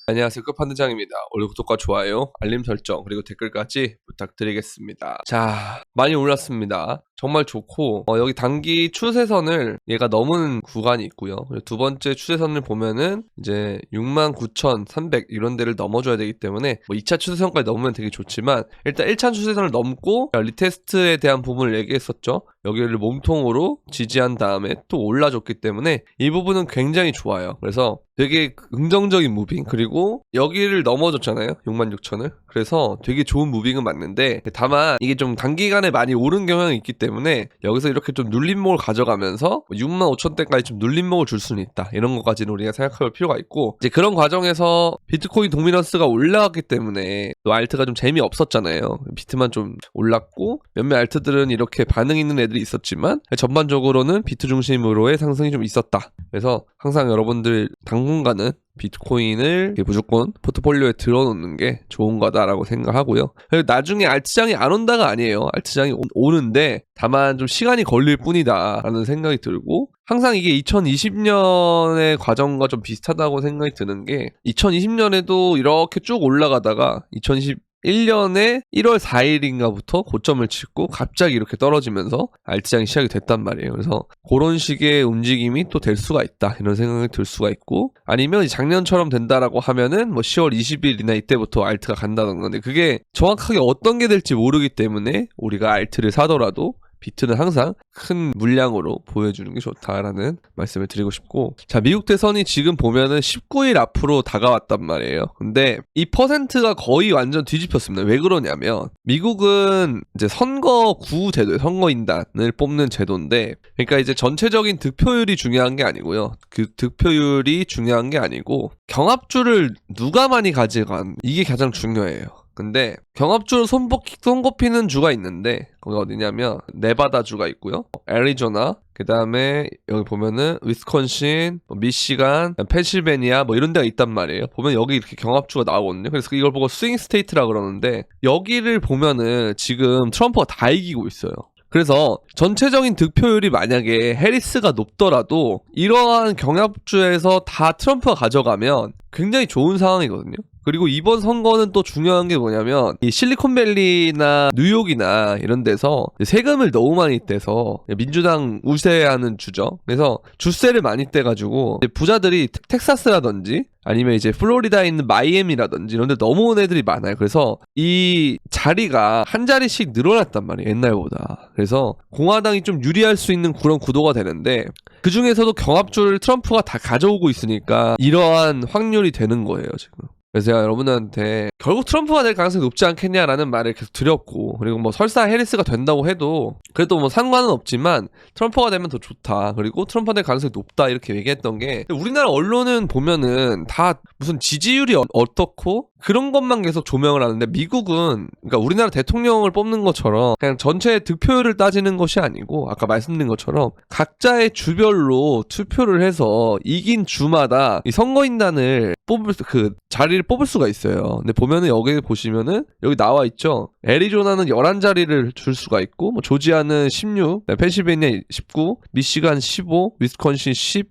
안녕하세요. 끝판대장입니다. 오늘 구독과 좋아요, 알림 설정, 그리고 댓글까지 부탁드리겠습니다. 자, 많이 올랐습니다. 정말 좋고, 여기 단기 추세선을 얘가 넘은 구간이 있고요. 두 번째 추세선을 보면은 이제 69,300 이런 데를 넘어줘야 되기 때문에 2차 추세선까지 넘으면 되게 좋지만 일단 1차 추세선을 넘고 리테스트에 대한 부분을 얘기했었죠. 여기를 몸통으로 지지한 다음에 또 올라줬기 때문에 이 부분은 굉장히 좋아요. 그래서 되게 긍정적인 무빙, 그리고 여기를 넘어졌잖아요. 66,000을. 그래서 되게 좋은 무빙은 맞는데 다만 이게 좀 단기간에 많이 오른 경향이 있기 때문에 여기서 이렇게 좀 눌림목을 가져가면서 65,000대까지 좀 눌림목을 줄 수는 있다. 이런 것까지는 우리가 생각할 필요가 있고, 이제 그런 과정에서 비트코인 도미넌스가 올라갔기 때문에 또 알트가 좀 재미없었잖아요. 비트만 좀 올랐고 몇몇 알트들은 이렇게 반응 있는 애들이 있었지만 전반적으로는 비트 중심으로의 상승이 좀 있었다. 그래서 항상 여러분들 당분간은 비트코인을 무조건 포트폴리오에 들어놓는 게 좋은 거다라고 생각하고요. 나중에 알트장이 안 온다가 아니에요. 알트장이 오는데 다만 좀 시간이 걸릴 뿐이다 라는 생각이 들고, 항상 이게 2020년의 과정과 좀 비슷하다고 생각이 드는 게 2020년에도 이렇게 쭉 올라가다가 2021년에 1월 4일인가부터 고점을 찍고 갑자기 이렇게 떨어지면서 알트장이 시작이 됐단 말이에요. 그래서 그런 식의 움직임이 또 될 수가 있다, 이런 생각이 들 수가 있고, 아니면 작년처럼 된다라고 하면은 10월 20일이나 이때부터 알트가 간다는 건데, 그게 정확하게 어떤 게 될지 모르기 때문에 우리가 알트를 사더라도 비트는 항상 큰 물량으로 보여주는 게 좋다라는 말씀을 드리고 싶고, 자, 미국 대선이 지금 보면은 19일 앞으로 다가왔단 말이에요. 근데 이 퍼센트가 거의 완전 뒤집혔습니다. 왜 그러냐면 미국은 이제 선거구 제도에 선거인단을 뽑는 제도인데, 그러니까 이제 전체적인 득표율이 중요한 게 아니고요. 그 득표율이 중요한 게 아니고 경합주를 누가 많이 가져간, 이게 가장 중요해요. 근데 경합주로 손꼽히는 주가 있는데 거기 어디냐면 네바다 주가 있고요, 애리조나, 그 다음에 여기 보면은 위스콘신, 미시간, 펜실베니아 이런 데가 있단 말이에요. 보면 여기 이렇게 경합주가 나오거든요. 그래서 이걸 보고 스윙 스테이트라 그러는데, 여기를 보면은 지금 트럼프가 다 이기고 있어요. 그래서 전체적인 득표율이 만약에 해리스가 높더라도 이러한 경합주에서 다 트럼프가 가져가면 굉장히 좋은 상황이거든요. 그리고 이번 선거는 또 중요한 게 뭐냐면 이 실리콘밸리나 뉴욕이나 이런 데서 세금을 너무 많이 떼서 민주당 우세하는 주죠. 그래서 주세를 많이 떼가지고 부자들이 텍사스라든지 아니면 이제 플로리다에 있는 마이애미라든지 이런 데 넘어온 애들이 많아요. 그래서 이 자리가 한 자리씩 늘어났단 말이에요, 옛날보다. 그래서 공화당이 좀 유리할 수 있는 그런 구도가 되는데, 그 중에서도 경합주를 트럼프가 다 가져오고 있으니까 이러한 확률이 되는 거예요, 지금. 그래서 제가 여러분들한테 결국 트럼프가 될 가능성이 높지 않겠냐라는 말을 계속 드렸고, 그리고 설사 해리스가 된다고 해도 그래도 상관은 없지만 트럼프가 되면 더 좋다, 그리고 트럼프가 될 가능성이 높다, 이렇게 얘기했던 게, 우리나라 언론은 보면은 다 무슨 지지율이 어떻고 그런 것만 계속 조명을 하는데, 미국은 그러니까 우리나라 대통령을 뽑는 것처럼 그냥 전체 득표율을 따지는 것이 아니고, 아까 말씀드린 것처럼 각자의 주별로 투표를 해서 이긴 주마다 이 선거인단을 그 자리를 뽑을 수가 있어요. 근데 보면은 여기 보시면은 여기 나와 있죠. 애리조나는 11자리를 줄 수가 있고, 조지아는 16, 펜실베니아 19, 미시간 15, 위스콘신 10,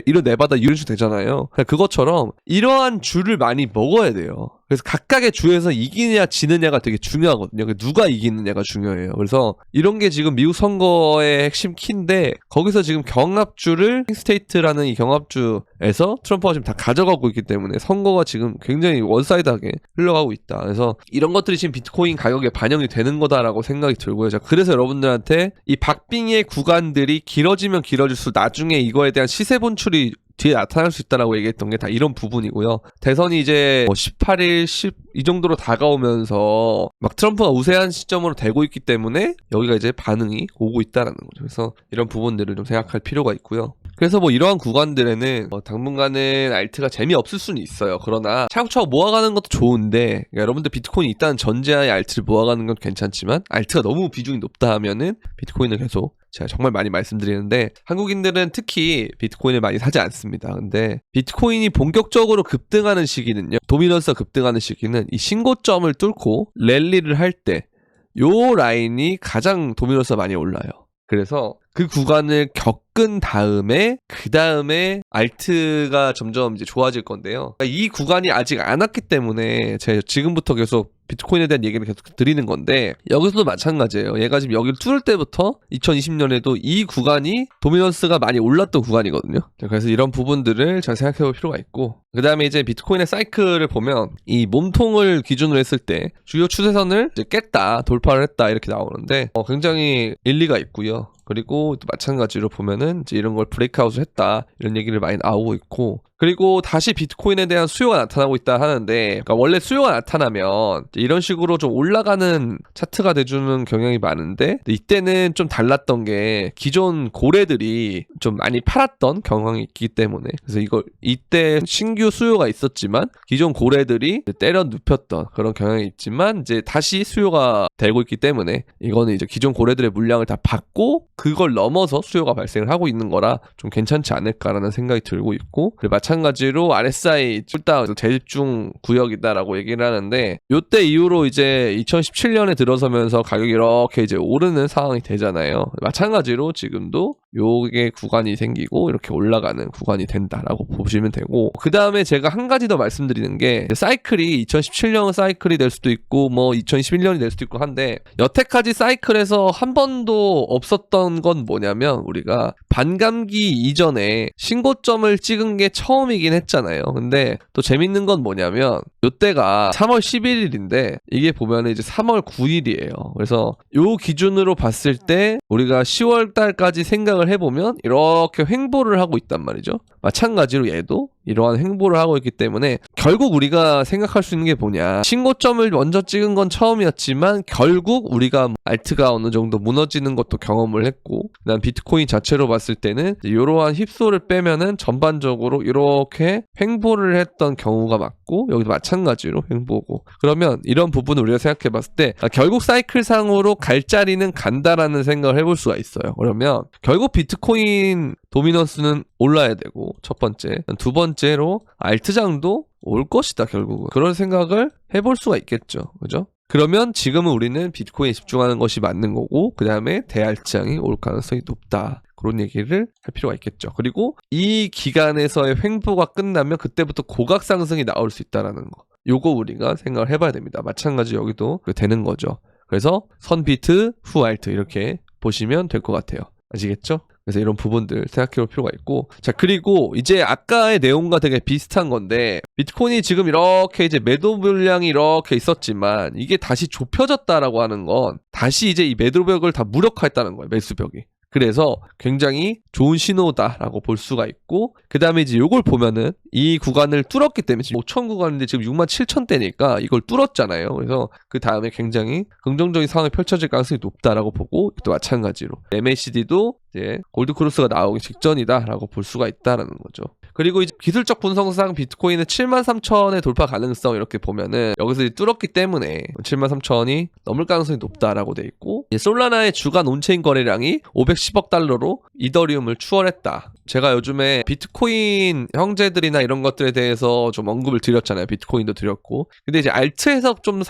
이런 네바다 이런 식으로 되잖아요. 그것처럼 이러한 주를 많이 먹어야 돼요. 그래서 각각의 주에서 이기느냐 지느냐가 되게 중요하거든요. 누가 이기느냐가 중요해요. 그래서 이런 게 지금 미국 선거의 핵심 키인데, 거기서 지금 경합주를 스테이트라는 이 경합주에서 트럼프가 지금 다 가져가고 있기 때문에 선거가 지금 굉장히 원사이드하게 흘러가고 있다. 그래서 이런 것들이 지금 비트코인 가격에 반영이 되는 거다라고 생각이 들고요. 그래서 여러분들한테 이 박빙의 구간들이 길어지면 길어질수록 나중에 이거에 대한 시세 본출이 뒤에 나타날 수 있다라고 얘기했던 게 다 이런 부분이고요. 대선이 이제 18일, 10 이 정도로 다가오면서 막 트럼프가 우세한 시점으로 되고 있기 때문에 여기가 이제 반응이 오고 있다라는 거죠. 그래서 이런 부분들을 좀 생각할 필요가 있고요. 그래서 이러한 구간들에는 당분간은 알트가 재미없을 수는 있어요. 그러나 차곡차곡 모아가는 것도 좋은데, 그러니까 여러분들 비트코인이 있다는 전제하에 알트를 모아가는 건 괜찮지만, 알트가 너무 비중이 높다 하면은 비트코인을 계속, 제가 정말 많이 말씀드리는데, 한국인들은 특히 비트코인을 많이 사지 않습니다. 근데 비트코인이 본격적으로 급등하는 시기는요, 도미넌스가 급등하는 시기는 이 신고점을 뚫고 랠리를 할 때 요 라인이 가장 도미넌스가 많이 올라요. 그래서 그 구간을 겪은 다음에 그 다음에 알트가 점점 이제 좋아질 건데요. 그러니까 이 구간이 아직 안 왔기 때문에 제가 지금부터 계속 비트코인에 대한 얘기를 계속 드리는 건데 여기서도 마찬가지예요. 얘가 지금 여기를 뚫을 때부터 2020년에도 이 구간이 도미넌스가 많이 올랐던 구간이거든요. 그래서 이런 부분들을 잘 생각해 볼 필요가 있고 그 다음에 이제 비트코인의 사이클을 보면 이 몸통을 기준으로 했을 때 주요 추세선을 이제 깼다, 돌파를 했다 이렇게 나오는데 굉장히 일리가 있고요. 그리고 또 마찬가지로 보면은 이제 이런 걸 브레이크아웃을 했다 이런 얘기를 많이 나오고 있고 그리고 다시 비트코인에 대한 수요가 나타나고 있다 하는데 그러니까 원래 수요가 나타나면 이런 식으로 좀 올라가는 차트가 돼주는 경향이 많은데 이때는 좀 달랐던 게 기존 고래들이 좀 많이 팔았던 경향이 있기 때문에 그래서 이때 신규 수요가 있었지만 기존 고래들이 때려 눕혔던 그런 경향이 있지만 이제 다시 수요가 되고 있기 때문에 이거는 이제 기존 고래들의 물량을 다 받고 그걸 넘어서 수요가 발생을 하고 있는 거라 좀 괜찮지 않을까라는 생각이 들고 있고 그리고 마찬가지로 RSI 툴다운 재집중 구역이다라고 얘기를 하는데 요때 이후로 이제 2017년에 들어서면서 가격이 이렇게 이제 오르는 상황이 되잖아요. 마찬가지로 지금도 요게 구간이 생기고 이렇게 올라가는 구간이 된다라고 보시면 되고 그 다음에 제가 한 가지 더 말씀드리는 게 사이클이 2017년 사이클이 될 수도 있고 뭐 2021년이 될 수도 있고 한데 여태까지 사이클에서 한 번도 없었던 건 뭐냐면 우리가 반감기 이전에 신고점을 찍은 게 처음이긴 했잖아요. 근데 또 재밌는 건 뭐냐면 요때가 3월 11일인데 이게 보면 이제 3월 9일이에요. 그래서 요 기준으로 봤을 때 우리가 10월 달까지 생각을 해보면 이렇게 횡보를 하고 있단 말이죠. 마찬가지로 얘도 이러한 횡보를 하고 있기 때문에 결국 우리가 생각할 수 있는 게 뭐냐 신고점을 먼저 찍은 건 처음이었지만 결국 우리가 알트가 어느 정도 무너지는 것도 경험을 했고 그다음 비트코인 자체로 봤을 때는 이러한 힙소를 빼면은 전반적으로 이렇게 횡보를 했던 경우가 맞고 여기도 마찬가지로 횡보고 그러면 이런 부분을 우리가 생각해 봤을 때 결국 사이클상으로 갈 자리는 간다라는 생각을 해볼 수가 있어요. 그러면 결국 비트코인 도미넌스는 올라야 되고 첫 번째 두 번째로 알트장도 올 것이다 결국은 그런 생각을 해볼 수가 있겠죠. 그죠? 그러면 지금은 우리는 비트코인에 집중하는 것이 맞는 거고 그 다음에 대알트장이 올 가능성이 높다. 그런 얘기를 할 필요가 있겠죠. 그리고 이 기간에서의 횡보가 끝나면 그때부터 고각 상승이 나올 수 있다는 거. 요거 우리가 생각을 해봐야 됩니다. 마찬가지 여기도 되는 거죠. 그래서 선비트, 후 알트 이렇게 보시면 될 것 같아요. 아시겠죠? 그래서 이런 부분들 생각해 볼 필요가 있고 자 그리고 이제 아까의 내용과 되게 비슷한 건데 비트코인이 지금 이렇게 이제 매도 물량이 이렇게 있었지만 이게 다시 좁혀졌다라고 하는 건 다시 이제 이 매도벽을 다 무력화했다는 거예요. 매수벽이. 그래서 굉장히 좋은 신호다라고 볼 수가 있고 그 다음에 이제 이걸 보면은 이 구간을 뚫었기 때문에 지금 5천 구간인데 지금 67,000대니까 이걸 뚫었잖아요. 그래서 그 다음에 굉장히 긍정적인 상황이 펼쳐질 가능성이 높다라고 보고 또 마찬가지로 MACD도 이제 골드크로스가 나오기 직전이다라고 볼 수가 있다라는 거죠. 그리고 이제 기술적 분석상 비트코인은 73,000의 돌파 가능성 이렇게 보면은 여기서 이제 뚫었기 때문에 73,000이 넘을 가능성이 높다라고 돼 있고 솔라나의 주간 온체인 거래량이 510억 달러로 이더리움을 추월했다. 제가 요즘에 비트코인 형제들이나 이런 것들에 대해서 좀 언급을 드렸잖아요. 비트코인도 드렸고. 근데 이제 알트에서 좀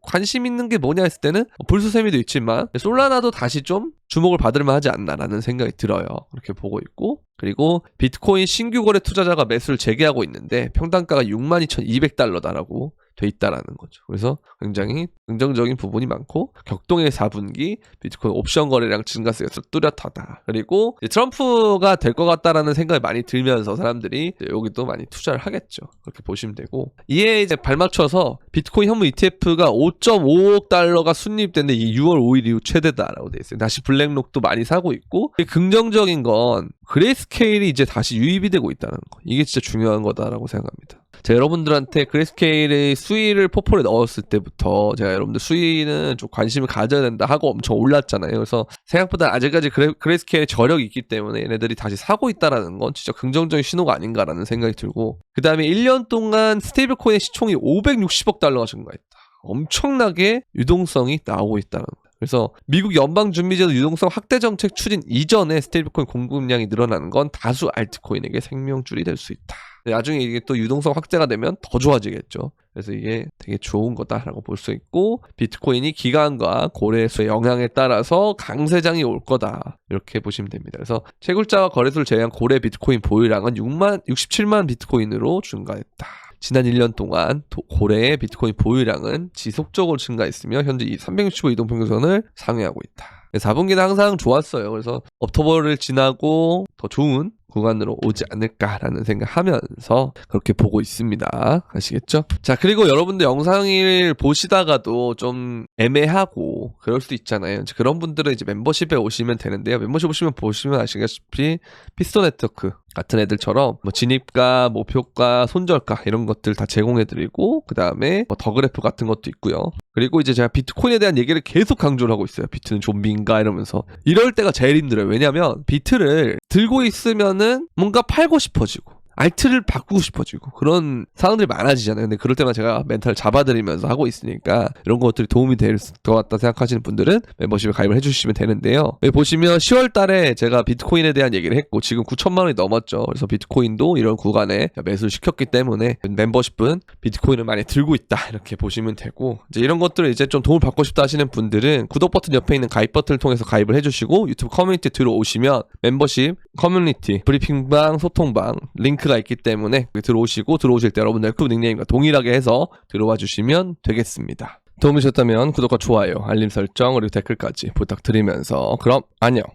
관심 있는 게 뭐냐 했을 때는 불수세미도 있지만 솔라나도 다시 좀 주목을 받을 만하지 않나라는 생각이 들어요. 그렇게 보고 있고 그리고 비트코인 신규 거래 투자자가 매수를 재개하고 있는데 평단가가 62,200달러다라고 돼 있다라는 거죠. 그래서 굉장히 긍정적인 부분이 많고 격동의 4분기 비트코인 옵션 거래량 증가세에서 뚜렷하다. 그리고 트럼프가 될 것 같다라는 생각이 많이 들면서 사람들이 여기도 많이 투자를 하겠죠. 그렇게 보시면 되고 이에 이제 발맞춰서 비트코인 현물 ETF가 5.5억 달러가 순입됐는데 이 6월 5일 이후 최대다라고 돼 있어요. 다시 블랙록도 많이 사고 있고 긍정적인 건 그레이스케일이 이제 다시 유입이 되고 있다는 거. 이게 진짜 중요한 거다라고 생각합니다. 제가 여러분들한테 그레이스케일의 수위를 포폴에 넣었을 때부터 제가 여러분들 수위는 좀 관심을 가져야 된다 하고 엄청 올랐잖아요. 그래서 생각보다 아직까지 그레이스케일의 저력이 있기 때문에 얘네들이 다시 사고 있다라는 건 진짜 긍정적인 신호가 아닌가라는 생각이 들고 그 다음에 1년 동안 스테이블코인의 시총이 560억 달러가 증가했다. 엄청나게 유동성이 나오고 있다는 거예요. 그래서 미국 연방준비제도 유동성 확대 정책 추진 이전에 스테이블코인 공급량이 늘어나는 건 다수 알트코인에게 생명줄이 될 수 있다. 나중에 이게 또 유동성 확대가 되면 더 좋아지겠죠. 그래서 이게 되게 좋은 거다라고 볼 수 있고, 비트코인이 기간과 고래수의 영향에 따라서 강세장이 올 거다, 이렇게 보시면 됩니다. 그래서 채굴자와 거래소를 제외한 고래 비트코인 보유량은 67만 비트코인으로 증가했다. 지난 1년 동안 고래의 비트코인 보유량은 지속적으로 증가했으며 현재 이 365 이동평균선을 상회하고 있다. 4분기는 항상 좋았어요. 그래서 옥토버를 지나고 더 좋은 구간으로 오지 않을까라는 생각하면서 그렇게 보고 있습니다. 아시겠죠? 자, 그리고 여러분들 영상을 보시다가도 좀 애매하고 그럴 수도 있잖아요. 그런 분들은 이제 멤버십에 오시면 되는데요. 멤버십 보시면 아시다시피 피스톤 네트워크 같은 애들처럼 뭐 진입가, 목표가, 손절가 이런 것들 다 제공해드리고, 그 다음에 뭐 더그래프 같은 것도 있고요. 그리고 이제 제가 비트코인에 대한 얘기를 계속 강조를 하고 있어요. 비트는 좀비인가 이러면서. 이럴 때가 제일 힘들어요. 왜냐면 비트를 들고 있으면은 뭔가 팔고 싶어지고 알트를 바꾸고 싶어지고 그런 상황들이 많아지잖아요. 근데 그럴 때만 제가 멘탈을 잡아드리면서 하고 있으니까 이런 것들이 도움이 될 것 같다 생각하시는 분들은 멤버십에 가입을 해주시면 되는데요. 여기 보시면 10월 달에 제가 비트코인에 대한 얘기를 했고 지금 9천만 원이 넘었죠. 그래서 비트코인도 이런 구간에 매수를 시켰기 때문에 멤버십은 비트코인을 많이 들고 있다, 이렇게 보시면 되고, 이제 이런 것들을 이제 좀 도움을 받고 싶다 하시는 분들은 구독 버튼 옆에 있는 가입 버튼을 통해서 가입을 해주시고 유튜브 커뮤니티 들어오시면 멤버십 커뮤니티 브리핑방, 소통방 링크가 있기 때문에 들어오시고, 들어오실 때 여러분들 클럽 닉네임과 동일하게 해서 들어와 주시면 되겠습니다. 도움이 되셨다면 구독과 좋아요, 알림 설정, 그리고 댓글까지 부탁드리면서 그럼 안녕.